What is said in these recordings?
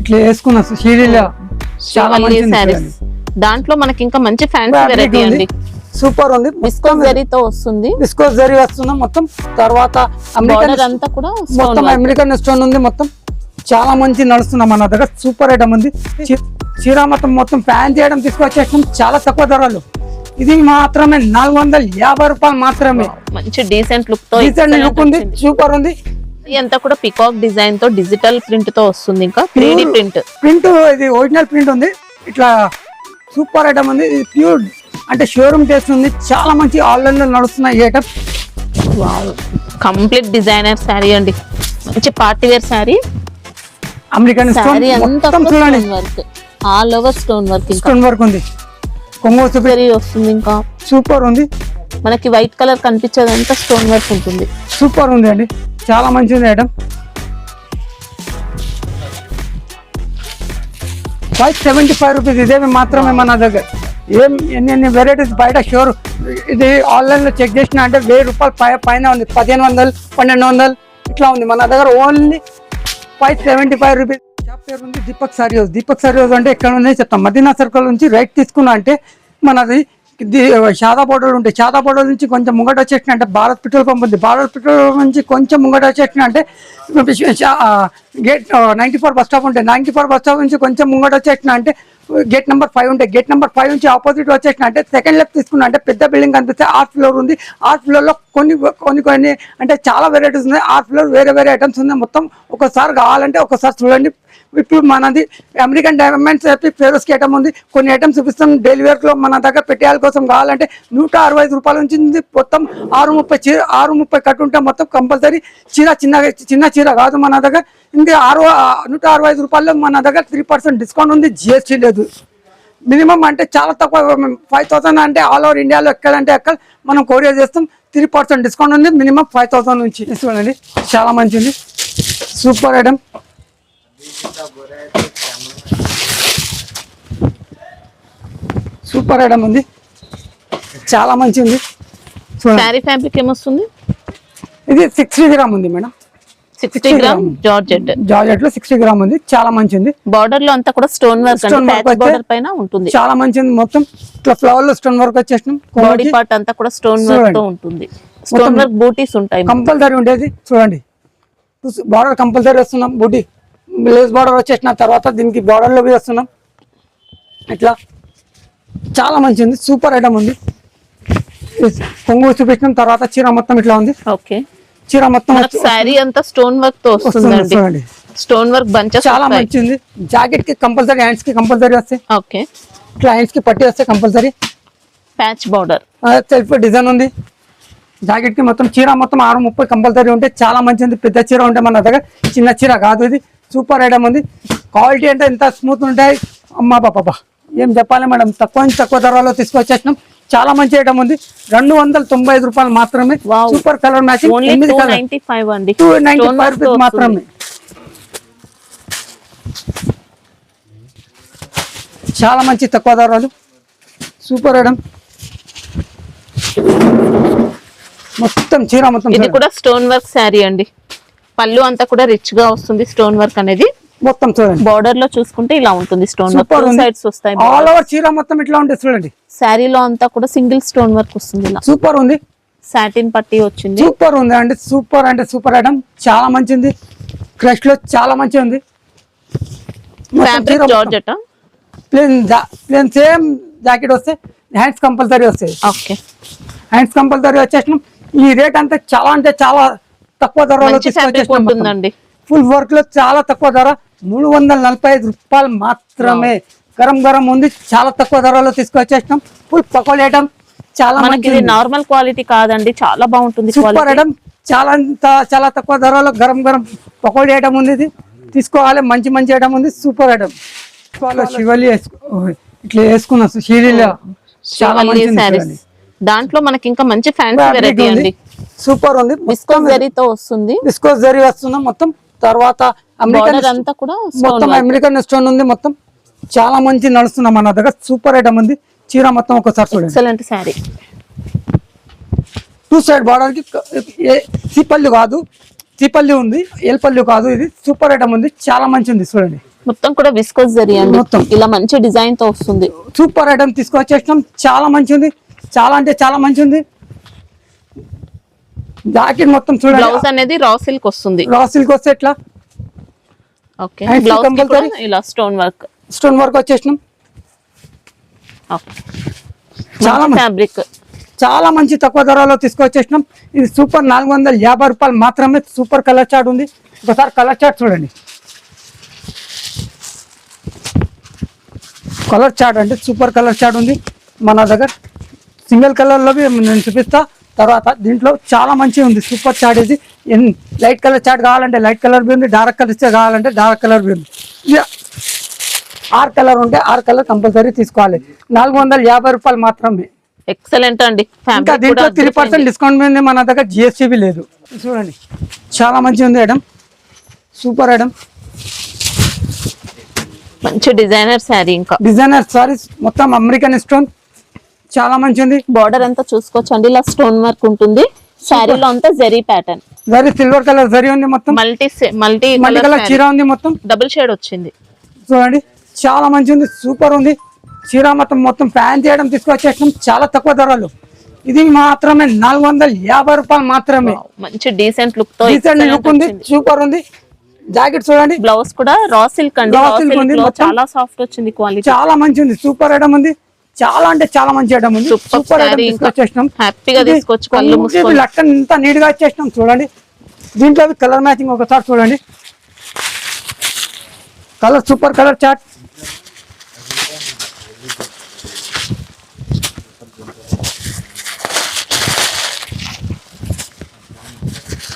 ఇట్లా వేసుకున్నా షీడీలో చాలా మంచి దాంట్లో మనకి ఇంకా మంచి ఫ్యాన్సీ వెరైటీ అండి. సూపర్ ఉంది. విస్కోస్ జరీతో వస్తుంది. విస్కోస్ జరీ వస్తుంది మొత్తం. తర్వాత అమెరికన్ అంతా కూడా మొత్తం అమెరికన్ స్టోన్ ఉంది మొత్తం. చాలా మంచి నడుస్తున్నాం మన దగ్గర. సూపర్ ఐటమ్ ఉంది. చీర మొత్తం ఫ్యాన్ చేయడం తీసుకొచ్చేసాం చాలా తక్కువ ధరలు. ఇది మాత్రమే 450 రూపాయలు మాత్రమే. మంచి డీసెంట్ లుక్ తో ఉంది. సూపర్ ఉంది. ఇదంతా కూడా పికాక్ డిజైన్ తో డిజిటల్ ప్రింట్ తో వస్తుంది. ఇంకా 3D ప్రింట్ ఇది ఒరిజినల్ ప్రింట్ ఉంది. ఇట్లా సూపర్ ఐటమ్ ఉంది. ఇది ప్యూర్ అంటే షోరూమ్ టేస్ట్ ఉంది. చాలా మంచి ఆన్లైన్ లో నడుస్తున్న ఈ ఐటమ్. కంప్లీట్ డిజైనర్ శారీ అండి. మంచి party wear sari. American stone మొత్తం చూడండి. ఆల్ ఓవర్ స్టోన్ వర్క్ ఉంది. కొంగు వస్తుంది. ఇంకా సూపర్ ఉంది. మనకి వైట్ కలర్ కనిపించేదంతా స్టోన్ వర్క్ ఉంటుంది. సూపర్ ఉంది అండి. చాలా మంచిది ఐటమ్. 575 రూపీస్. ఇదే మాత్రమే మన దగ్గర. ఎన్ని వెరైటీస్ బయట షోర్ ఇది ఆన్లైన్ లో చెక్ చేసిన అంటే 1000 రూపాయలు పైన ఉంది. 1500 1200 ఇట్లా ఉంది. మన దగ్గర ఓన్లీ 575 రూపీస్. షాప్ పేరు ఉంది Deepak sorry house. Deepak sorry house అంటే ఎక్కడ ఉన్నాయి చెప్తాం. మదీనా సర్కిల్ నుంచి రైట్ తీసుకున్నా అంటే మనది షాదా బోర్డర్ ఉంటాయి. షాదా బోర్డర్ నుంచి కొంచెం ముంగట వచ్చేసిన అంటే భారత్ పెట్రోల్ పంప్ ఉంది. భారత్ పెట్రోల్ పంప్ నుంచి కొంచెం ముంగట వచ్చేసిన అంటే గేట్ 94 బస్ స్టాప్ ఉంటాయి. 94 బస్ స్టాప్ నుంచి కొంచెం ముంగట వచ్చేసిన అంటే గేట్ నెంబర్ 5 ఉంటాయి. గేట్ నెంబర్ 5 నుంచి ఆపోజిట్ వచ్చేసిన అంటే సెకండ్ లెఫ్ట్ తీసుకున్నా అంటే పెద్ద బిల్డింగ్ కనిపిస్తే ఆర్ట్ ఫ్లోర్ ఉంది. ఆర్ట్ ఫ్లోర్ లో కొన్ని అంటే చాలా వెరైటీస్ ఉన్నాయి. ఆర్ట్ ఫ్లోర్ వేరే ఐటమ్స్ ఉన్నాయి. మొత్తం ఒకసారి కావాలంటే ఒకసారి చూడండి. ఇప్పుడు మనది అమెరికన్ డైమండ్స్ ఫేరోస్ ఐటమ్ ఉంది. కొన్ని ఐటమ్స్ చూపిస్తాం. డైలీ వేర్ లో మన దగ్గర పెట్టేయాల కోసం కావాలంటే 165 రూపాయల నుంచి మొత్తం 630 కట్టు ఉంటే మొత్తం కంపల్సరీ చిన్న చీర కాదు మన దగ్గర. ఇంకా 165 రూపాయల్లో మన దగ్గర 3% డిస్కౌంట్ ఉంది. జిఎస్టీ లేదు. మినిమం అంటే చాలా తక్కువ. 5000 అంటే ఆల్ ఓవర్ ఇండియాలో ఎక్కడంటే ఎక్కడ మనం కొరియర్ చేస్తాం. 3% డిస్కౌంట్ ఉంది. మినిమం 5000 నుంచి చూడండి. చాలా మంచిది. Super item. సూపర్ ఐటమ్ ఉంది. చాలా మంచి ఉంది. సారీ ఫ్యాబ్రిక్ ఏమొస్తుంది? ఇది 60 గ్రామ్ ఉంది మేడం. 60 గ్రామ్ జార్జెట్ లో 60 గ్రామ్ ఉంది. చాలా మంచి ఉంది. బార్డర్ లో అంతా కూడా స్టోన్ వర్క్ బార్డర్ పైన ఉంటుంది. చాలా మంచిది. మొత్తం ఇట్లా ఫ్లవర్ లో స్టోన్ వర్క్ వచ్చేసినాం. బాడీ పార్ట్ అంతా కూడా స్టోన్ వర్క్ తో ఉంటుంది. స్టోన్ వర్క్ బూటీస్ ఉంటాయి. కంపల్సరీ ఉండేది. చూడండి బార్డర్ కంపల్సరీ వస్తున్నాం. బూటీ లేస్ బార్డర్ వచ్చేసిన తర్వాత దీనికి బార్డర్ లో వస్తున్నాం. ఇట్లా చాలా మంచిది. సూపర్ ఐటమ్ ఉంది. కొంగు చూపించిన తర్వాత చీర మొత్తం ఇట్లా ఉంది. ఓకే. చీర మొత్తం సారీ అంతా స్టోన్ వర్క్ తో వస్తుంది. స్టోన్ వర్క్ బంచెస్ చాలా మంచిది. జాకెట్ కి కంపల్సరీ, హ్యాండ్స్ కి కంపల్సరీ వస్తాయి. ఓకే. ఇట్లా హ్యాండ్స్ కి పట్టి వస్తాయి compulsory. Patch border self design ఉంది. జాకెట్ కి మొత్తం చీర మొత్తం 630 కంపల్సరీ ఉంటే చాలా మంచిది. పెద్ద చీర ఉంటే మన దగ్గర చిన్న చీర కాదు. ఇది సూపర్ ఐటమ్ ఉంది. క్వాలిటీ అంటే ఎంత స్మూత్ ఉంటాయి అమ్మా బాబా ఏం చెప్పాలి మేడం. తక్కువ ధరలో తీసుకొచ్చేసినాం. చాలా మంచి ఐటమ్ ఉంది. 295 రూపాయలు మాత్రమే. Super colour matching. 295 రూపీస్ మాత్రమే. చాలా మంచి తక్కువ ధరలు. Super item. మొత్తం చీర మొత్తం. ఇది కూడా స్టోన్ వర్క్ శారీ అండి. పళ్ళు అంతా కూడా రిచ్ గా వస్తుంది. స్టోన్ వర్క్ అనేది మొత్తం చూడండి. బార్డర్ లో చూసుకుంటే ఇలా ఉంటుంది. స్టోన్ వర్క్ సైడ్స్ వస్తాయి. ఆల్ ఓవర్ చీర మొత్తం ఇట్లా ఉంటుంది చూడండి. శారీలో అంతా కూడా సింగిల్ స్టోన్ వర్క్ వస్తుంది. ఇలా సూపర్ ఉంది. సాటిన్ పట్టీ వచ్చింది. సూపర్ ఉంది అండి. సూపర్ అంటే సూపర్ ఐటమ్. చాలా మంచిది. క్రష్ లో చాలా మంచిగా ఉంది. Fabric georgette plain same jacket వస్తే హ్యాండ్స్ కంపల్సరీ వస్తాయి. ఓకే. హ్యాండ్స్ కంపల్సరీ వచ్చేసినాం. ఈ రేట్ అంతా చాలా అంటే చాలా తక్కువ ధరలో తీసుకొచ్చేసినాం. ఫుల్ వర్క్ లో చాలా తక్కువ ధర. 345 రూపాయలు మాత్రమే. గరం ఉంది. చాలా తక్కువ ధరలో తీసుకొచ్చేసినాం. Full pakodi item. చాలా మంచిది. నార్మల్ క్వాలిటీ కాదండి. చాలా బాగుంటుంది. Super item. చాలా తక్కువ ధరలో గరం పకోడీ ఐటమ్ ఉంది. ఇది తీసుకోవాలి. మంచి ఐటమ్ ఉంది. Super item. శివలి ఇట్లా వేసుకున్నా షీడీలో. చాలా మంచి. దాంట్లో మనకి ఇంకా మంచి ఫ్యాన్సీ వెరైటీ అండి. సూపర్ ఉంది. విస్కోస్ జరీతో వస్తుంది. విస్కోస్ జరీ వస్తున్నాం మొత్తం. తర్వాత అమెరికన్ అంతా కూడా మొత్తం అమెరికన్ స్టోన్ ఉంది మొత్తం. చాలా మంచి నడుస్తున్నాం మన దగ్గర. సూపర్ ఐటమ్ ఉంది. చీర మొత్తం ఒకసారి చూడండి. Excellent sorry. 2 సైడ్ బార్డర్ కి సిపల్లి కాదు, సిపల్లి ఉంది. ఎల్ పల్లి కాదు. ఇది సూపర్ ఐటమ్ ఉంది. చాలా మంచి ఉంది చూడండి. మొత్తం కూడా విస్కోస్ జరీ అండి, మొత్తం. ఇలా మంచి డిజైన్ తో వస్తుంది. సూపర్ ఐటమ్ తీసుకొచ్చేసినాం, చాలా మంచి ఉంది, చాలా అంటే చాలా మంచి ఉంది. జాకెట్ మొత్తం చూడండి, బ్లౌజ్ అనేది రా సిల్క్ వస్తుంది. రా సిల్క్ వస్తే ఎట్లా, ఓకే, Hands బ్లౌజ్ కి కూడా compulsory. ఇలా స్టోన్ వర్క్. స్టోన్ వర్క్ వచ్చేసినాం. చాలా మంచి ఫ్యాబ్రిక్, చాలా మంచి తక్కువ ధరలో తీసుకొచ్చేసినాం. ఇది సూపర్ 450 రూపాయలు మాత్రమే. సూపర్ కలర్ చార్ట్ ఉంది, ఒకసారి కలర్ చార్ట్ చూడండి. కలర్ చార్ట్ అంటే సూపర్ కలర్ చార్ట్ ఉంది మన దగ్గర. సింగిల్ కలర్లో నేను చూపిస్తా తర్వాత. దీంట్లో చాలా మంచిగా ఉంది సూపర్ చార్ట్. ఇది లైట్ కలర్ చార్ట్ కావాలంటే లైట్ కలర్ బి ఉంది, డార్క్ కలర్ కావాలంటే డార్క్ కలర్ బి ఉంది. ఇక 6 కలర్ ఉంటే 6 కలర్ కంపల్సరీ తీసుకోవాలి. 450 రూపాయలు మాత్రమే. ఎక్సలెంట్ అండి. ఇంకా ఫ్యాబ్రిక్ దీంట్లో కూడా 3% డిస్కౌంట్ ఉంది మన దగ్గర, జిఎస్టీ లేదు. చూడండి చాలా మంచిగా ఉంది ఐటమ్, సూపర్ ఐటమ్. మంచి డిజైనర్ శారీ. ఇంకా డిజైనర్ సారీస్ మొత్తం అమెరికన్ స్టోన్, చాలా మంచి ఉంది. బార్డర్ అంతా చూసుకోవచ్చు అండి, ఇలా స్టోన్ వర్క్ ఉంటుంది. శారీలో అంతా zari pattern, zari silver colour zari ఉంది మొత్తం. మల్టీ మల్టీ కలర్ చీర ఉంది మొత్తం, డబుల్ షేడ్ వచ్చింది. చూడండి చాలా మంచి ఉంది, సూపర్ ఉంది. చీర మొత్తం మొత్తం ఫ్యాన్ చేయడం తీసుకొచ్చేసినాం, చాలా తక్కువ ధరలు. ఇది మాత్రమే 450 రూపాయలు మాత్రమే. మంచి డీసెంట్ లుక్ తో డీసెంట్ లుక్ ఉంది, సూపర్ ఉంది. జాకెట్ చూడండి, బ్లౌజ్ కూడా రా సిల్క్ అండి, రా రా సిల్క్ సిల్క్ ఉంది లో మొత్తం. చాలా సాఫ్ట్ వచ్చింది క్వాలిటీ. చాలా మంచి ఉంది, సూపర్ ఐటమ్ ఉంది. చాలా అంటే చాలా మంచి ఐటమ్ ఉంది, Super సూపర్ ఐటమ్ saree ఇంకా తీసుకొచ్చేసినాం. హ్యాపీగా తీసుకోవచ్చు, కళ్ళు మూసుకొని. లక్కన్ ఇంత నీట్ గా వచ్చేసినాం చూడండి. దీంట్లో కలర్ మ్యాచింగ్ ఒకసారి చూడండి. Colour super colour chart.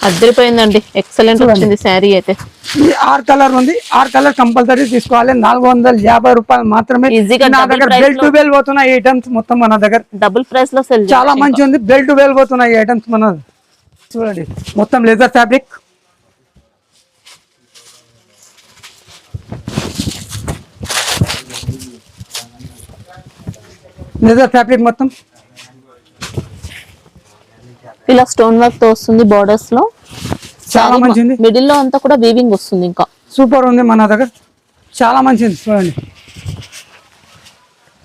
అద్దరిపోయిందండి, ఎక్సలెంట్ వచ్చింది శారీ అయితే. ఇది 6 కలర్ ఉంది, 6 కలర్ కంపల్సరీ తీసుకోవాలి. 450 రూపాయలు మాత్రమే. ఈజీగా నా double దగ్గర price బెల్ టు లో- బెల్ పోతున్నాయి ఐటమ్స్ మొత్తం మన దగ్గర, డబుల్ ప్రైస్ లో సెల్ చాలా మంచి ఉంది. బెల్ టు బెల్ పోతున్నాయి ఐటమ్స్ మన. చూడండి మొత్తం లెదర్ ఫ్యాబ్రిక్, లెదర్ ఫ్యాబ్రిక్ మొత్తం. ఇలా స్టోన్ వర్క్ తో వస్తుంది బార్డర్స్ లో. చాలా మంచి ఉంది, మిడిల్ లో అంతా కూడా వీవింగ్ వస్తుంది. ఇంకా సూపర్ ఉంది మన దగ్గర, చాలా మంచిది. చూడండి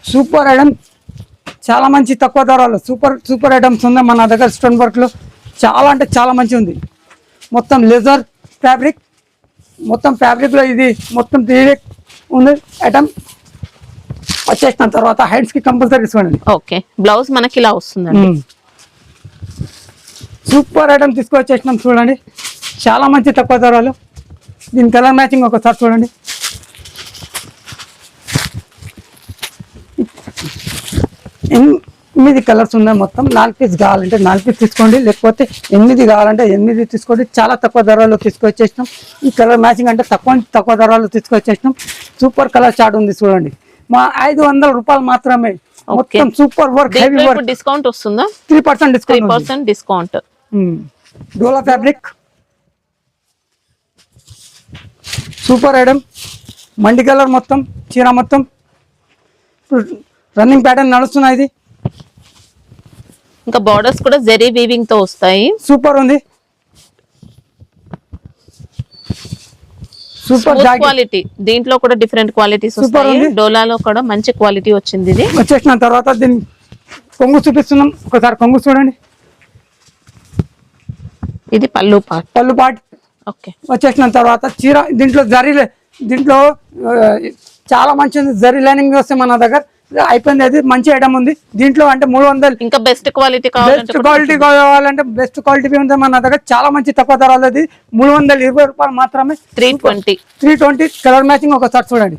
సూపర్ ఐటమ్, చాలా మంచి తక్కువ ధరలో సూపర్ ఐటమ్స్ ఉంది మన దగ్గర. స్టోన్ వర్క్ లో చాలా అంటే చాలా మంచి ఉంది. మొత్తం లెదర్ ఫ్యాబ్రిక్, మొత్తం ఫ్యాబ్రిక్ లో ఇది మొత్తం 3D ఉంది ఐటమ్. వచ్చేసిన తర్వాత హ్యాండ్స్ కి కంపల్సరీ చూడండి. ఓకే, బ్లౌజ్ మనకి ఇలా వస్తుందండి. సూపర్ ఐటమ్ తీసుకొచ్చేసినాం చూడండి, చాలా మంచి తక్కువ ధరలు. దీని కలర్ మ్యాచింగ్ ఒకసారి చూడండి. ఎనిమిది కలర్స్ ఉన్నాయి మొత్తం. 4 పీస్ కావాలంటే 4 పీస్ తీసుకోండి, లేకపోతే 8 కావాలంటే 8 తీసుకోండి. చాలా తక్కువ ధరలో తీసుకొచ్చేసినాం. ఈ కలర్ మ్యాచింగ్ అంటే తక్కువ ధరలో తీసుకొచ్చేసినాం. సూపర్ కలర్ చార్ట్ ఉంది చూడండి, మా 500 రూపాయలు మాత్రమే. మొత్తం super work, heavy work. Discount వస్తుందా? 3% డిస్కౌంట్. 3% డిస్కౌంట్. డోలా ఫ్యాబ్రిక్, సూపర్ ఐటమ్. మండి కలర్ మొత్తం, చీర మొత్తం రన్నింగ్ ప్యాటర్న్ నడుస్తున్నాయి. ఇది ఇంకా బార్డర్స్ కూడా జరీ వీవింగ్ తో వస్తాయి. సూపర్ ఉంది, సూపర్ జాకెట్ క్వాలిటీ. దీంట్లో కూడా డిఫరెంట్ క్వాలిటీస్ Super వస్తాయి. ఉంది. డోలాలో కూడా మంచి క్వాలిటీ వచ్చింది. ఇది వచ్చేసిన తర్వాత దీన్ని కొంగు చూపిస్తున్నాం, ఒకసారి కొంగు చూడండి. ఇది పళ్ళు పార్ట్. పళ్ళు పాట్ ఓకే, వచ్చేసిన తర్వాత చీర. దీంట్లో చాలా మంచి ఉంది, జరీ లైనింగ్ వస్తే మన దగ్గర అయిపోయింది. అది మంచి ఐటమ్ ఉంది. దీంట్లో అంటే 300. ఇంకా బెస్ట్ క్వాలిటీ కావాలంటే బెస్ట్ క్వాలిటీ కావాలంటే బెస్ట్ క్వాలిటీ ఉంది మన దగ్గర. చాలా మంచి తక్కువ ధరలు. అది 320 రూపాయలు మాత్రమే. 320 కలర్ మ్యాచింగ్ ఒకసారి చూడండి.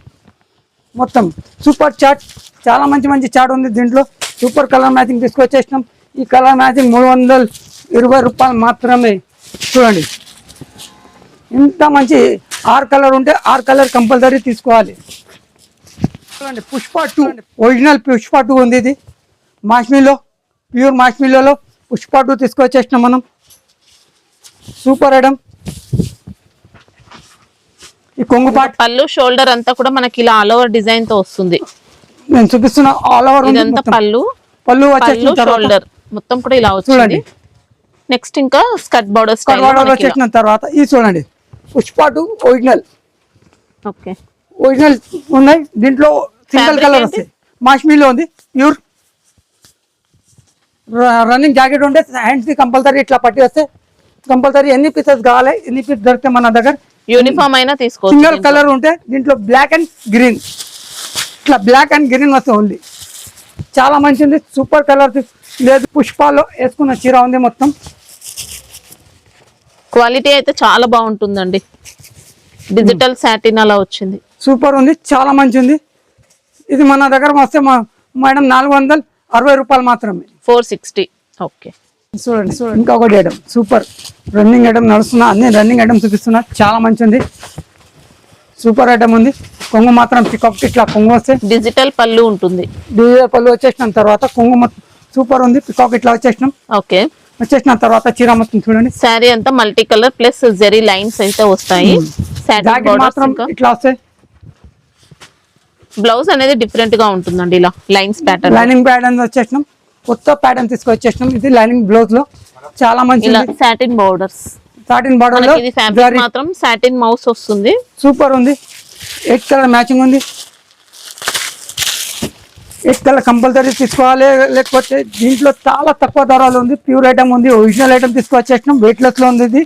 మొత్తం సూపర్ చార్ట్, చాలా మంచి చార్ట్ ఉంది. దీంట్లో సూపర్ కలర్ మ్యాచింగ్ తీసుకొచ్చేసినాం. ఈ కలర్ మ్యాచింగ్ 320 రూపాయలు మాత్రమే. చూడండి ఇంత మంచి 6 కలర్ ఉంటే 6 కలర్ కంపల్సరీ తీసుకోవాలి. చూడండి పుష్ప 2, ఒరిజినల్ పుష్ప 2 ఉంది. ఇది మాష్మీలో, ప్యూర్ మాష్మీలో పుష్ప 2 తీసుకొచ్చేసినాం మనం. Super item. ఈ కొంగు పాట్, పళ్ళు షోల్డర్ అంతా కూడా మనకి ఇలా ఆల్ ఓవర్ డిజైన్ తో వస్తుంది. నేను చూపిస్తున్నా ఆల్ ఓవర్ ఉంది. ఇదంతా పళ్ళు వచ్చేసిన షోల్డర్ మొత్తం కూడా ఇలా వచ్చింది. చూడండి. నెక్స్ట్ ఇంకా స్కర్ట్ బార్డర్ వచ్చేసిన తర్వాత ఇది చూడండి పుష్ప 2 ఒరిజినల్. ఓకే, ఒరిజినల్ ఉన్నాయి. దీంట్లో సింగిల్ Fabric కలర్ ఏంటి? వస్తాయి. మాష్మీలో ఉంది ప్యూర్. రన్నింగ్ జాకెట్ ఉంటే హ్యాండ్స్ కి కంపల్సరీ ఇట్లా పట్టి వస్తే కంపల్సరీ ఎన్ని పీసెస్ కావాలి ఎన్ని పీస్ దొరికితే మన దగ్గర యూనిఫామ్ అయినా తీసుకోవచ్చు. సింగిల్ కలర్ ఉంటే దీంట్లో బ్లాక్ అండ్ గ్రీన్, ఇట్లా బ్లాక్ అండ్ గ్రీన్ వస్తాయి ఓన్లీ. చాలా మంచిది, సూపర్ కలర్ లేదు. పుష్పాలో వేసుకున్న చీర ఉంది మొత్తం. క్వాలిటీ అయితే చాలా బాగుంటుందండి. డిజిటల్ సాటిన్ అలా వచ్చింది. సూపర్ ఉంది, చాలా మంచి ఉంది. ఇది మన దగ్గర వస్తే మేడం 460 రూపాయలు మాత్రమే. 460. ఓకే, చూడండి ఇంకొకటి ఐటమ్ సూపర్ రన్నింగ్ ఐటమ్ నడుస్తున్నా, అన్ని రన్నింగ్ ఐటమ్ చూపిస్తున్నా. చాలా మంచి ఉంది, సూపర్ ఐటమ్ ఉంది. కొంగు మాత్రం పికప్ ఇట్లా కొంగు వస్తే డిజిటల్ పళ్ళు ఉంటుంది. డిజిటల్ పళ్ళు వచ్చేసిన తర్వాత కొంగు మొత్తం సూపర్ ఉంది. పికాక్ ఇట్లా వచ్చేసినాం. ఓకే, వచ్చేసిన తర్వాత చీర మొత్తం చూడండి. శారీ అంతా multi colour plus zari lines అయితే వస్తాయి. జాకెట్ మాత్రం ఇట్లా వస్తాయి. బ్లౌజ్ అనేది డిఫరెంట్ గా ఉంటుందండి, ఇలా లైన్స్ ప్యాటర్న్. లైనింగ్ ప్యాటర్న్ వచ్చేసినాం, కొత్త ప్యాటర్న్ తీసుకొచ్చేసినాం. ఇది లైనింగ్ బ్లౌజ్ లో చాలా మంచి ఇలా సాటిన్ బోర్డర్స్. సాటిన్ బార్డర్ లో ఇది ఫ్యాబ్రిక్ మాత్రం సాటిన్ మౌస్ వస్తుంది. సూపర్ ఉంది. 8 కలర్ మ్యాచింగ్ ఉంది. 8 కలర్ కంపల్సరీ తీసుకోవాలి, లేకపోతే దీంట్లో చాలా తక్కువ ధరలు ఉంది. ప్యూర్ ఐటమ్ ఉంది, ఒరిజినల్ ఐటమ్ తీసుకొచ్చేసినాం. వెయిట్లెస్ లో ఉంది. ఇది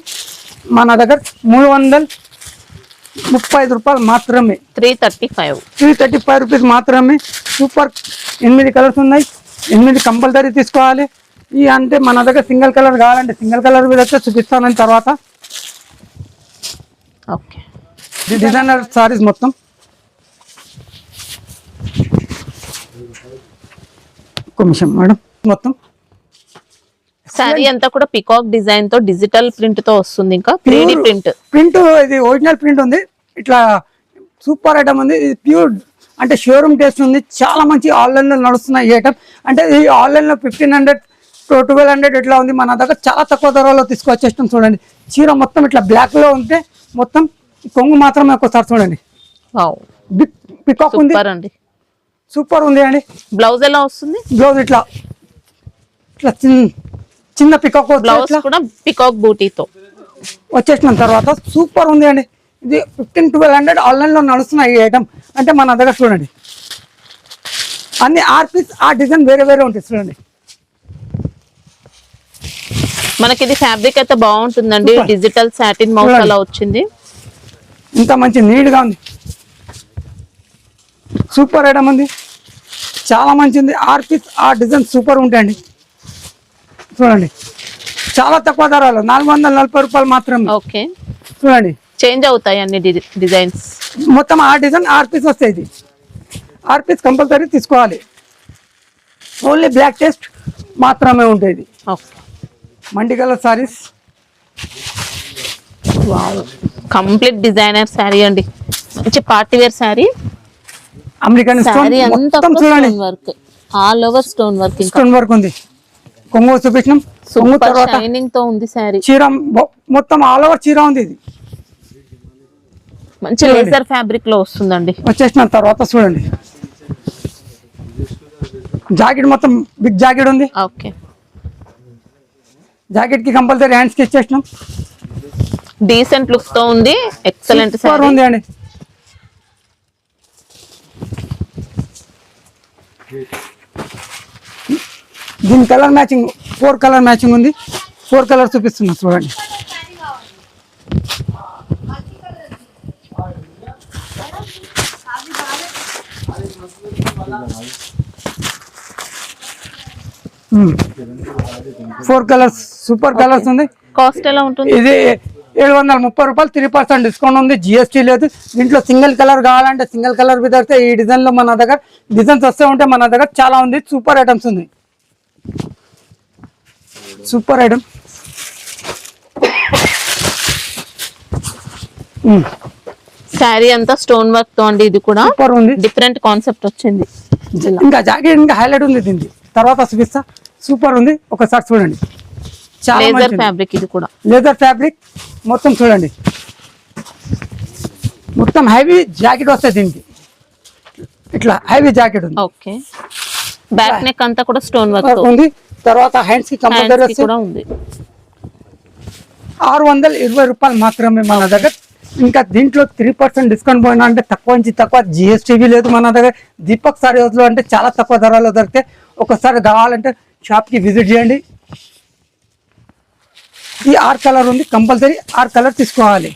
మన దగ్గర 335 రూపాయలు మాత్రమే. 335 రూపీస్ మాత్రమే. సూపర్ 8 కలర్స్ ఉన్నాయి. 8 కంపల్సరీ తీసుకోవాలి. ఈ అంటే మన దగ్గర సింగిల్ కలర్ కావాలంటే సింగిల్ కలర్ మీద వచ్చి చూపిస్తానని తర్వాత. ఓకే, డిజైనర్ సారీస్ మొత్తం. ఒక నిమిషం మేడం. మొత్తం సారీ అంతా కూడా పికాక్ డిజైన్ తో డిజిటల్ ప్రింట్ తో వస్తుంది. ఇంకా 3D ప్రింట్ ఇది ఒరిజినల్ ప్రింట్ ఉంది. ఇట్లా సూపర్ ఐటమ్ ఉంది. ఇది ప్యూర్ అంటే షోరూమ్ టేస్ట్ ఉంది. చాలా మంచి ఆన్లైన్ లో నడుస్తున్న ఈ ఐటమ్. అంటే ఈ ఆన్లైన్ లో 1500 1200 ఇట్లా ఉంది. మన దగ్గర చాలా తక్కువ ధరలో తీసుకొచ్చేస్తాం. చూడండి చీర మొత్తం ఇట్లా బ్లాక్ లో ఉంటే మొత్తం కొంగు మాత్రమే ఒకసారి చూడండి. పికాక్ ఉంది, సూపర్ ఉంది అండి. బ్లౌజ్ ఎలా వస్తుంది? బ్లౌజ్ ఇట్లా ఇట్లా చిన్న పికాక్ బ్లౌజ్ కూడా పికాక్ బూటీతో వచ్చేసిన తర్వాత సూపర్ ఉంది అండి. ఇది 1500-1200 ఆన్లైన్ లో నడుస్తున్న ఈ ఐటమ్. అంటే మన దగ్గర చూడండి అన్ని ఆర్పీస్ ఆ డిజైన్ వేరే వేరే ఉంటుంది. చూడండి మనకి ఇది ఫ్యాబ్రిక్ అయితే బాగుంటుందండి. డిజిటల్ సాటిన్ మౌస్ అలా వచ్చింది. ఇంత మంచి నీట్ గా ఉంది. సూపర్ ఐటమ్ ఉంది, చాలా మంచిది. ఆర్పీస్ ఆ డిజైన్ సూపర్ ఉంటాయండి. చూడండి చాలా తక్కువ ధరలు 440 రూపాయలు మాత్రమే. ఓకే, చూడండి చేంజ్ అవుతాయి అన్ని డిజైన్స్. మొత్తం ఆ డిజైన్ ఆర్పీస్ వస్తాయి. ఇది ఆర్పీస్ కంపల్సరీ తీసుకోవాలి. ఓన్లీ బ్లాక్ టెస్ట్ మాత్రమే ఉంటుంది. మండి colour saris complete designer sari అండి. మంచి party wear sari. American sari అంతా చూడండి work, all over stone work. Stone work ఉంది. కొంగు చూపించినాం. కొంగు తర్వాత షైనింగ్ తో ఉంది శారీ. చీర మొత్తం ఆల్ ఓవర్ చీర ఉంది. ఇది మంచి లేజర్ ఫ్యాబ్రిక్ లో వస్తుందండి. వచ్చేసిన తర్వాత చూడండి జాకెట్ మొత్తం బిగ్ జాకెట్ ఉంది. ఓకే, జాకెట్ కి కంపల్సరీ హ్యాండ్స్ కి ఇచ్చేసినాం. డీసెంట్ లుక్ తో ఉంది. ఎక్సలెంట్ సూపర్ ఉంది అండి. దీని కలర్ మ్యాచింగ్ 4 కలర్ మ్యాచింగ్ ఉంది. 4 కలర్ చూపిస్తున్నా చూడండి. ఫోర్ కలర్స్ సూపర్ కలర్స్ ఉంది. కాస్ట్ ఎలా ఉంటుంది? ఇది 730 రూపాయలు. 3% డిస్కౌంట్ ఉంది, జిఎస్టీ లేదు. దీంట్లో సింగిల్ కలర్ కావాలంటే సింగిల్ కలర్ మీద వస్తే ఈ డిజైన్ లో మన దగ్గర డిజైన్స్ వస్తే ఉంటే మన దగ్గర చాలా ఉంది. సూపర్ ఐటమ్స్ ఉంది. Super item. శారీ అంతా స్టోన్ వర్క్ తో అండి. ఇది కూడా సూపర్ ఉంది, డిఫరెంట్ కాన్సెప్ట్ వచ్చింది. ఇంకా జాకెట్ ఇంకా హైలైట్ ఉంది. దీనికి తర్వాత చూపిస్తా. సూపర్ ఉంది, ఒకసారి చూడండి. Laser fabric. ఇది కూడా లేజర్ ఫ్యాబ్రిక్ మొత్తం చూడండి. మొత్తం హెవీ జాకెట్ వస్తుంది దీనికి. ఇట్లా హెవీ జాకెట్ ఉంది. ఓకే, బ్యాక్ నెక్ అంతా కూడా స్టోన్ వర్క్ ఉంది. తర్వాత హ్యాండ్స్ కి కంపల్సరీ కూడా ఉంది. 620 రూపాయలు మాత్రమే మన దగ్గర. ఇంకా దీంట్లో 3% డిస్కౌంట్ పోయినా అంటే తక్కువ నుంచి తక్కువ, జిఎస్టీవీ లేదు మన దగ్గర. దీపక్ సారీస్లో అంటే చాలా తక్కువ ధరలో దొరికితే ఒకసారి కావాలంటే షాప్కి విజిట్ చేయండి. ఈ 6 కలర్ ఉంది, కంపల్సరీ 6 కలర్ తీసుకోవాలి.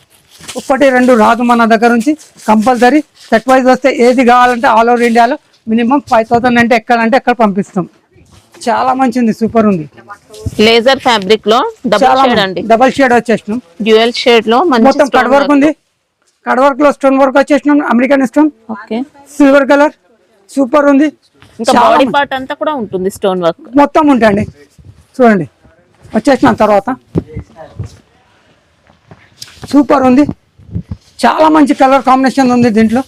1 2 రాదు మన దగ్గర నుంచి, కంపల్సరీ సెట్ వైజ్ వస్తే ఏది కావాలంటే ఆల్ ఓవర్ ఇండియాలో మినిమం 5000 అంటే ఎక్కడంటే ఎక్కడ పంపిస్తాం. చాలా మంచిది, సూపర్ ఉంది. లేజర్ ఫ్యాబ్రిక్ లో డబుల్ షేడ్ అండి, డబల్ షేడ్ వచ్చేసినాం, డ్యూయల్ షేడ్ లో మొత్తం కట్ వర్క్ ఉంది. కట్ వర్క్ లో స్టోన్ వర్క్ వచ్చేసినాం, American stone, okay, silver colour, super ఉంది. ఇంకా బాడీ పార్ట్ అంతా కూడా ఉంటుంది స్టోన్ వర్క్ మొత్తం ఉంటాయండి. చూడండి వచ్చేసిన తర్వాత సూపర్ ఉంది, చాలా మంచి కలర్ కాంబినేషన్ ఉంది దీంట్లో.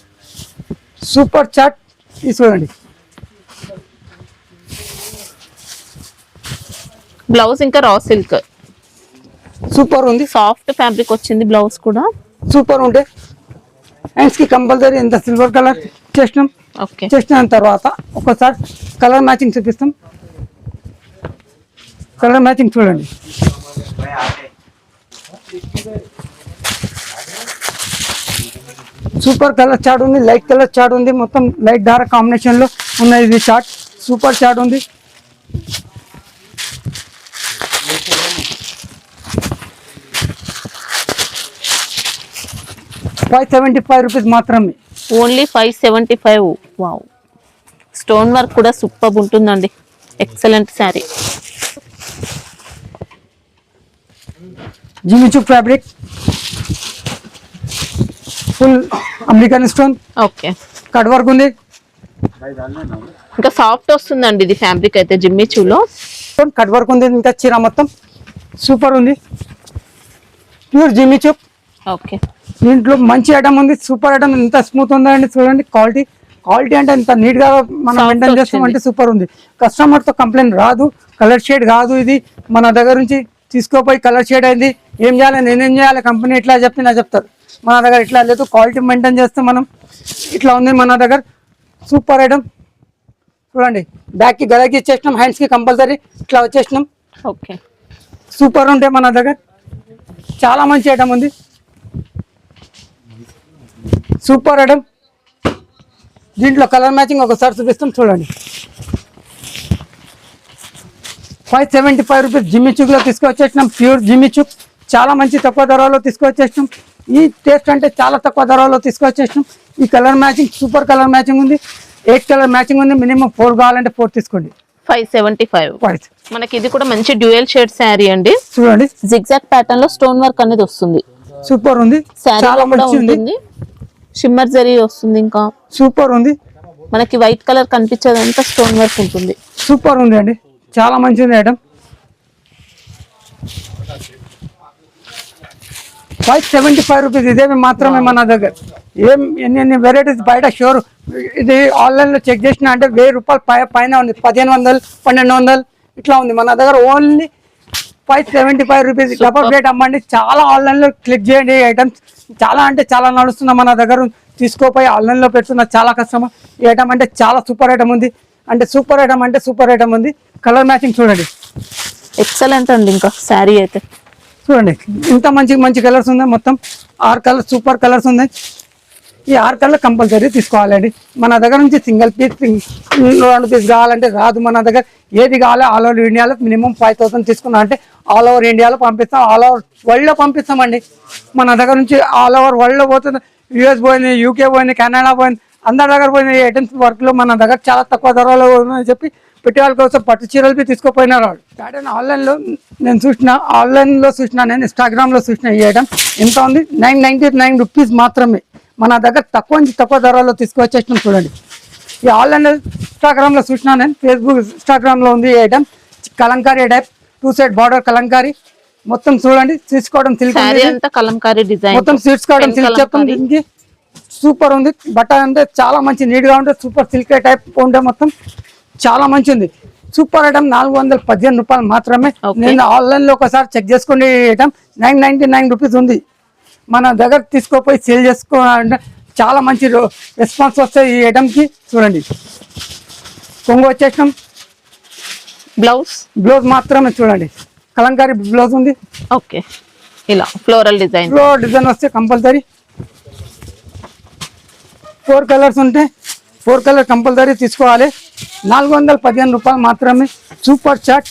సూపర్ చాట్ ఇది చూడండి. బ్లౌజ్ ఇంకా రా సిల్క్ సూపర్ ఉంది, సాఫ్ట్ ఫ్యాబ్రిక్ వచ్చింది. బ్లౌజ్ కూడా సూపర్ ఉంటే హ్యాండ్స్ కి కంపల్సరీ ఇంత సిల్వర్ కలర్ చేసినాం. ఓకే, చేసిన తర్వాత ఒకసారి కలర్ మ్యాచింగ్ చూపిస్తాం. కలర్ మ్యాచింగ్ చూడండి. సూపర్ కలర్ చార్ట్ ఉంది, లైట్ కలర్ చార్ట్ ఉంది, మొత్తం లైట్ డార్క్ కాంబినేషన్ లో ఉన్నది ఇది చార్ట్. సూపర్ చార్ట్ ఉంది. ₹575 మాత్రమే, ఓన్లీ 575. వావ్, స్టోన్ వర్క్ కూడా సూపర్ ఉంటుందండి. Excellent sari. Jimmy Choo fabric, full American stone, okay, cut work ఉంది. ఇంకా సాఫ్ట్ వస్తుందండి ఇది ఫ్యాబ్రిక్ అయితే. జిమ్మిచూలో కట్ వర్క్ ఉంది, ఇంకా చీర మొత్తం సూపర్ ఉంది. Pure Jimmy Choo. ఓకే, దీంట్లో మంచి ఐటమ్ ఉంది, సూపర్ ఐటమ్. ఎంత స్మూత్ ఉందండి చూడండి. క్వాలిటీ అంటే ఎంత నీట్ గా మనం Soft మెయింటైన్ చేస్తామంటే సూపర్ ఉంది. కస్టమర్ తో కంప్లైంట్ రాదు. కలర్ షేడ్ కాదు ఇది, మన దగ్గర నుంచి తీసుకోపోయి కలర్ షేడ్ అయింది, ఏం చేయాలి, నేనేం చేయాలి, కంపెనీ ఇట్లా చెప్పినా చెప్తారు. మన దగ్గర ఇట్లా లేదు, క్వాలిటీ మెయింటైన్ చేస్తాం మనం. ఇట్లా ఉంది మన దగ్గర సూపర్ ఐటమ్. చూడండి, బ్యాక్ కి గలకి ఇచ్చేసినాం, హ్యాండ్స్ కి కంపల్సరీ ఇట్లా వచ్చేసినాం. ఓకే, సూపర్ ఉంటాయి మన దగ్గర. చాలా మంచి ఐటమ్ ఉంది, సూపర్ ఐటమ్. దీంట్లో కలర్ మ్యాచింగ్ ఒకసారి చూపిస్తాం చూడండి. ₹575 జిమ్మిచూక్లో తీసుకొచ్చేసినాం, ప్యూర్ జిమ్మిచూక్. చాలా మంచి తక్కువ ధరలో తీసుకొచ్చేసినాం. ఈ టేస్ట్ అంటే చాలా తక్కువ ధరలో తీసుకొచ్చేసినాం. ఈ colour matching super colour matching ఉంది, 8 కలర్ మ్యాచింగ్ ఉంది. మినిమం 4 కావాలంటే 4 తీసుకోండి. 575. మనకి ఇది కూడా మంచి డ్యూయల్ షేడ్ శారీ అండి. చూడండి, జిగ్జాగ్ ప్యాటర్న్ లో స్టోన్ వర్క్ అనేది వస్తుంది. సూపర్ ఉంది, చాలా మంచి ఉంది. షిమ్మర్ జరీ వస్తుంది. ఇంకా సూపర్ ఉంది. మనకి వైట్ కలర్ కనిపించేదంతా స్టోన్ వర్క్ ఉంటుంది. సూపర్ ఉంది అండి, చాలా మంచి ఉంది ఐటమ్. ₹575 ఇదేమి మాత్రమే మన దగ్గర. ఎన్ని వెరైటీస్ బయట షోర్. ఇది ఆన్లైన్ లో చెక్ చేసిన అంటే ₹1000 పైన ఉంది. 1500 1200 ఇట్లా ఉంది. మన దగ్గర ఓన్లీ ₹575. Double rate అమ్మండి. చాలా ఆన్లైన్ లో క్లిక్ చేయండి. ఐటమ్స్ చాలా అంటే చాలా నడుస్తున్నా మన దగ్గర. తీసుకోపోయి ఆన్లైన్ లో పెడుతున్న చాలా కస్టమర్. ఈ ఐటమ్ అంటే చాలా సూపర్ ఐటమ్ ఉంది, అంటే సూపర్ ఐటమ్ ఉంది. కలర్ మ్యాచింగ్ చూడండి, ఎక్సలెంట్ అండి. ఇంకా శారీ అయితే చూడండి, ఇంత మంచి కలర్స్ ఉన్నాయి. మొత్తం 6 కలర్స్, సూపర్ కలర్స్ ఉన్నాయి. ఈ 6 కలర్ కంపల్సరీ తీసుకోవాలండి. మన దగ్గర నుంచి సింగిల్ పీస్ 2 పీస్ కావాలంటే రాదు. మన దగ్గర ఏది కావాలో ఆల్ ఓవర్ ఇండియాలో మినిమం 5000 తీసుకున్నా అంటే ఆల్ ఓవర్ ఇండియాలో పంపిస్తాం, ఆల్ ఓవర్ వరల్డ్ లో పంపిస్తామండి. మన దగ్గర నుంచి ఆల్ ఓవర్ వరల్డ్ లో పోతుంది. యూఎస్ పోయింది, యూకే పోయింది, కెనడా పోయింది, అందరి దగ్గర పోయిన ఈ ఐటమ్స్ వర్క్ లో మన దగ్గర చాలా తక్కువ ధరలో ఉన్నాయని చెప్పి పెట్టే వాళ్ళ కోసం పట్టు చీరలు తీసుకుపోయినారు వాళ్ళు. ప్యాటర్న్ ఆన్లైన్లో నేను చూసిన, నేను ఇన్స్టాగ్రామ్లో చూసిన. ఈ ఐటమ్ ఎంత ఉంది? ₹999 మాత్రమే. మన దగ్గర తక్కువ ధరలో తీసుకొచ్చేసినాం. చూడండి, ఈ ఆన్లైన్ ఇన్స్టాగ్రామ్లో చూసిన, నేను ఫేస్బుక్ ఇన్స్టాగ్రామ్లో ఉంది ఈ item. Kalamkari type 2 side border Kalamkari మొత్తం. చూడండి, తీసుకోవడం సిల్క్, కలంకారీ డిజైన్ మొత్తం తీసుకోవడం సిల్క్ చెప్తాం. దీనికి సూపర్ ఉంది. బట్ట అంటే చాలా మంచి నీట్గా ఉంటుంది. సూపర్ సిల్క్ టైప్ ఉంటే మొత్తం చాలా మంచి ఉంది. Super item. ₹415 మాత్రమే. నేను ఆన్లైన్ లో ఒకసారి చెక్ చేసుకోండి. ఐటమ్ ₹999 ఉంది. మన దగ్గర తీసుకోపోయి సేల్ చేసుకోవాలంటే చాలా మంచి రెస్పాన్స్ వస్తాయి ఈ ఐటమ్ కి. చూడండి, కొంగు వచ్చేసినాం. బ్లౌజ్ మాత్రమే చూడండి, కలంకారీ బ్లౌజ్ ఉంది. ఓకే, ఇలా ఫ్లోరల్ డిజైన్ వస్తే కంపల్సరీ 4 కలర్స్ ఉంటాయి, 4 కలర్ కంపల్సరీ తీసుకోవాలి. 415 రూపాయలు మాత్రమే. Super chat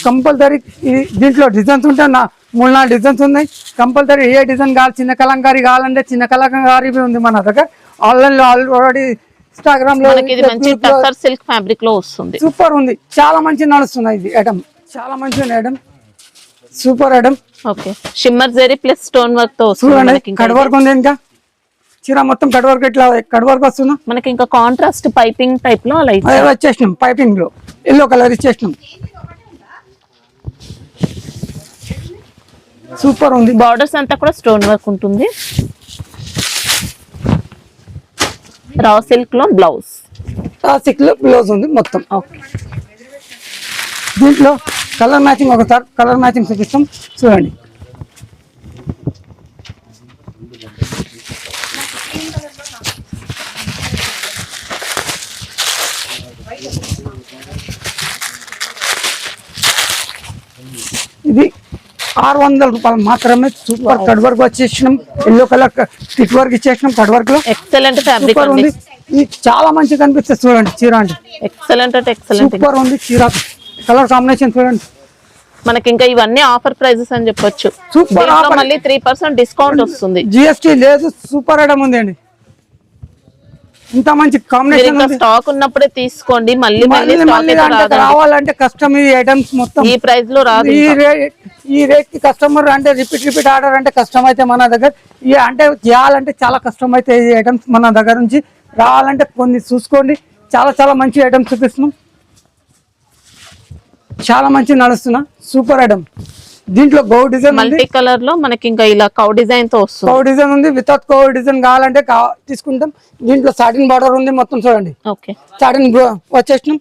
compulsory. దీంట్లో డిజైన్స్ ఉంటాయి, 3-4 డిజైన్స్ ఉన్నాయి. కంపల్సరీ ఏ డిజైన్ కావాలి, చిన్న కలంకారీ కావాలంటే చిన్న కలంకారీ ఉంది మన దగ్గర. ఆన్లైన్లో ఆల్రెడీ ఇన్స్టాగ్రామ్ లో మనకి ఇది మంచి టసర్ సిల్క్ ఫ్యాబ్రిక్ లో వస్తుంది. సూపర్ ఉంది, చాలా మంచి నడుస్తున్నాయి. ఇది ఐటమ్ చాలా మంచి item, super item. Okay, shimmer zari plus stone work తో వస్తుంది. చూడండి కట్ వర్క్ ఉంది, ఇంకా చీర మొత్తం కట్ వర్క్, ఇట్లా కట్ వర్క్ వస్తుందా. మనకి ఇంకా కాంట్రాస్ట్ పైపింగ్ టైప్ లో అలా వచ్చేసినాం. పైపింగ్ లో ఎల్లో కలర్ ఇచ్చేసినాం. సూపర్ ఉంది. బార్డర్స్ అంతా కూడా స్టోన్ వర్క్ ఉంటుంది. రా సిల్క్ లో బ్లౌజ్, సిల్క్ లో బ్లౌజ్ ఉంది మొత్తం. ఓకే, దీంట్లో కలర్ మ్యాచింగ్, ఒకసారి కలర్ మ్యాచింగ్ చూపిస్తాం చూడండి. ఇది 600 రూపాయలు మాత్రమే. సూపర్ కట్ వర్క్ వచ్చేసినాం, ఎల్లో కలర్ స్టిచ్ వర్క్ ఇచ్చేసినాం కట్ వర్క్ లో. ఎక్సలెంట్ ఫ్యాబ్రిక్ ఉంది. ఇది చాలా మంచిగా కనిపిస్తుంది చూడండి చీర అంటే. ఎక్సలెంట్ అంటే ఎక్సలెంట్, సూపర్ ఉంది చీర. కలర్ కాంబినేషన్ చూడండి. మనకి ఇంకా ఇవన్నీ ఆఫర్ ప్రైజెస్ అని చెప్పొచ్చు. సూపర్ ఆఫర్, మళ్ళీ 3% డిస్కౌంట్ వస్తుంది. జిఎస్టీ లేదు. సూపర్ ఐటమ్ ఉంది అండి, ఇంత మంచి కాంబినేషన్. స్టాక్ ఉన్నప్పుడే తీసుకోండి, మళ్ళీ రావాలంటే కష్టం. ఈ ఐటమ్స్ మొత్తం ఈ ప్రైస్ లో రాదు. ఈ రేట్ కి కస్టమర్ అంటే రిపీట్ ఆర్డర్ అంటే కష్టం అయితే మన దగ్గర. అంటే చేయాలంటే చాలా కష్టం అయితే ఈ ఐటమ్స్ మన దగ్గర నుంచి రావాలంటే కొన్ని చూసుకోండి. చాలా చాలా మంచి ఐటమ్స్ చూపిస్తున్నాం, చాలా మంచి నడుస్తున్నా. Super item. దీంట్లో గో డిజైన్ మల్టీ కలర్ లో మనకి ఇంకా ఇలా కౌ డిజైన్ తో వస్తుంది. కౌ డిజైన్ ఉంది, వితౌట్ కౌ డిజైన్ కావాలంటే తీసుకుంటాం. దీంట్లో సాటిన్ బార్డర్ ఉంది మొత్తం చూడండి. ఓకే, సాటిన్ వచ్చేసినాం,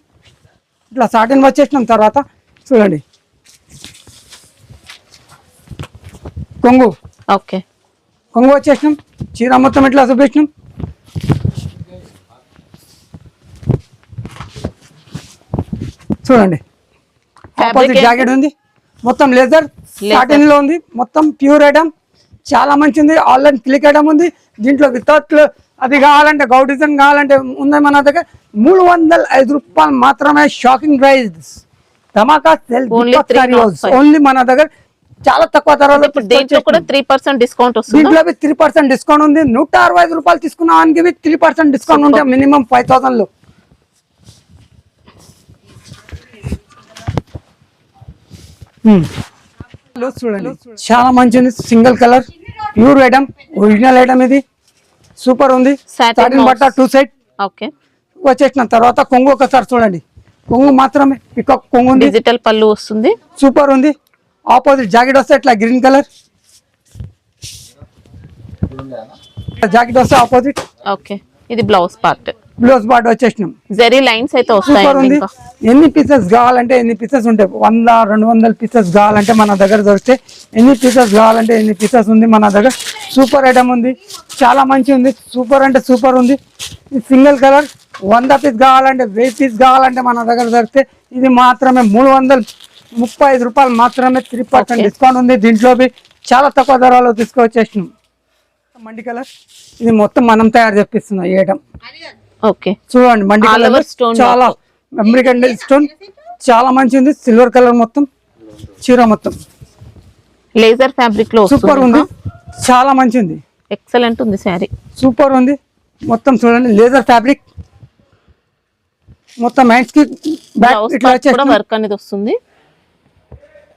ఇట్లా సాటిన్ వచ్చేసినాం. తర్వాత చూడండి కొంగు. ఓకే, కొంగు వచ్చేసినాం. చీర మొత్తం ఇట్లా చూపించినాం. చూడండి ఆపోజిట్ జాకెట్ ఉంది, మొత్తం లేజర్ సాటిన్ లో ఉంది, మొత్తం ప్యూర్ ఐటమ్, చాలా మంచి ఉంది. ఆన్లైన్ క్లిక్ ఐటమ్ ఉంది. దీంట్లో వితౌట్ అది కావాలంటే గౌ డిజైన్ కావాలంటే ఉంది మన దగ్గర. 305 రూపాయలు మాత్రమే. షాకింగ్ ప్రైస్, ధమాకా సేల్ ఓన్లీ మన దగ్గర. చాలా తక్కువ ధరలో. దీంట్లో కూడా 3% డిస్కౌంట్ వస్తుంది. దీంట్లో 3% డిస్కౌంట్ ఉంది. 165 రూపాయలు తీసుకున్నానికి 3% డిస్కౌంట్ ఉంటే మినిమం 5000 లో. చూడండి చాలా మంచిది. Single colour pure item, original item. ఇది సూపర్ ఉంది. సాటిన్ బట్ట 2 సైడ్ ఓకే వచ్చేసిన. తర్వాత కొంగు ఒకసారి చూడండి. కొంగు మాత్రమే పికాక్ కొంగు ఉంది, డిజిటల్ పళ్ళు వస్తుంది. సూపర్ ఉంది. ఆపోజిట్ జాకెట్ వస్తే ఇట్లా గ్రీన్ కలర్ జాకెట్ వస్తే ఆపోజిట్. ఓకే, ఇది బ్లౌజ్ పార్ట్. బ్లౌజ్ పార్ట్ వచ్చేసినాం. జరీ లైన్స్ అయితే సూపర్ ఉంది. వస్తాయి. ఎన్ని పీసెస్ కావాలంటే ఎన్ని పీసెస్ ఉంటాయి. 100-200 పీసెస్ కావాలంటే మన దగ్గర దొరికితే, ఎన్ని పీసెస్ కావాలంటే ఎన్ని పీసెస్ ఉంది మన దగ్గర. సూపర్ ఐటమ్ ఉంది, చాలా మంచి ఉంది. సూపర్ అంటే సూపర్ ఉంది. సింగిల్ కలర్ 100 పీస్ కావాలంటే 1000 పీస్ కావాలంటే మన దగ్గర దొరికితే. ఇది మాత్రమే 335 రూపాయలు మాత్రమే. 3% డిస్కౌంట్ ఉంది. దీంట్లో చాలా తక్కువ ధరలో తీసుకొచ్చేసినాం. మండి కలర్ ఇది మొత్తం మనం తయారు చేపిస్తున్నాం ఈ ఐటమ్. ఓకే, చూడండి మండి కలర్ చాలా అమెరికన్ స్టోన్, చాలా మంచి ఉంది. సిల్వర్ కలర్ మొత్తం చీర మొత్తం లేజర్ ఫ్యాబ్రిక్ లో సూపర్ ఉంది, చాలా మంచి ఉంది. ఎక్సలెంట్ ఉంది శారీ, సూపర్ ఉంది. మొత్తం చూడండి లేజర్ ఫ్యాబ్రిక్ మొత్తం. హ్యాండ్స్ కి వర్క్ అనేది వస్తుంది.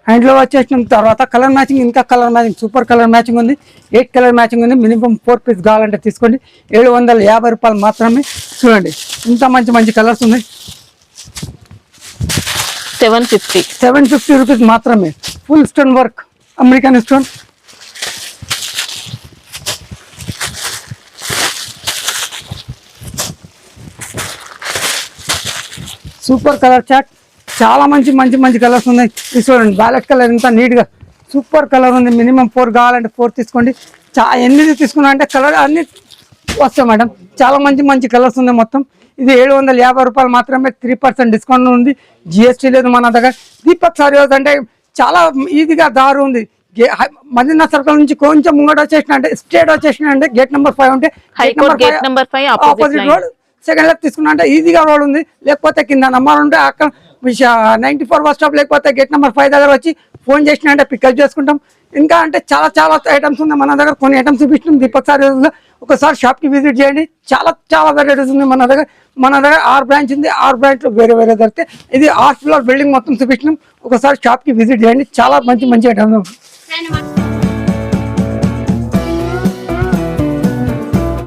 హ్యాండ్ లో వచ్చేసిన తర్వాత కలర్ మ్యాచింగ్, ఇంకా colour matching, super colour matching ఉంది. 8 కలర్ మ్యాచింగ్ ఉంది. మినిమం 4 పీస్ కావాలంటే తీసుకోండి. 750 రూపాయలు మాత్రమే. చూడండి ఇంత మంచి మంచి కలర్స్ ఉన్నాయి. 750 రూపీస్ మాత్రమే. Full stone work, American stone. Super colour chart, చాలా మంచి మంచి మంచి కలర్స్ ఉన్నాయి. చూడండి వైలెట్ కలర్ ఇంత నీట్ గా సూపర్ కలర్ ఉంది. మినిమం 4 కావాలంటే 4 తీసుకోండి. 8 తీసుకున్నా అంటే కలర్ అన్ని వస్తాయి మేడం. చాలా మంచి మంచి కలర్స్ ఉన్నాయి మొత్తం. ఇది 750 రూపాయలు మాత్రమే. 3% డిస్కౌంట్ ఉంది. జిఎస్టీ లేదు మన దగ్గర. దీపక్ సారీ హౌస్ అంటే చాలా ఈజీగా దారి ఉంది. మదీనా సర్కిల్ నుంచి కొంచెం ముంగట వచ్చేసిన అంటే స్ట్రేట్ వచ్చేసిన అంటే గేట్ నెంబర్ 5 ఉంటే gate number 5 opposite road second left తీసుకున్నా అంటే ఈజీగా రోడ్ ఉంది. లేకపోతే కింద నంబర్ ఉంటే అక్కడ 94 బస్ స్టాప్ లేకపోతే గేట్ నెంబర్ 5 దగ్గర వచ్చి ఫోన్ చేసిన అంటే పికప్ చేసుకుంటాం. ఇంకా అంటే చాలా చాలా ఐటమ్స్ ఉన్నాయి మన దగ్గర. కొన్ని ఐటమ్స్ చూపించినాం దీపక్ సార్ ఒకసారి షాప్ కి విజిట్ చేయండి. చాలా చాలా వెరైటీస్ ఉంది మన దగ్గర. 6 బ్రాంచ్ ఉంది. 6 బ్రాంచ్ లో వేరే వేరే దొరికితే ఇది 8 ఫ్లోర్ బిల్డింగ్ మొత్తం చూపించినాం. ఒకసారి షాప్ కి విజిట్ చేయండి. చాలా మంచి మంచి ఐటమ్స్.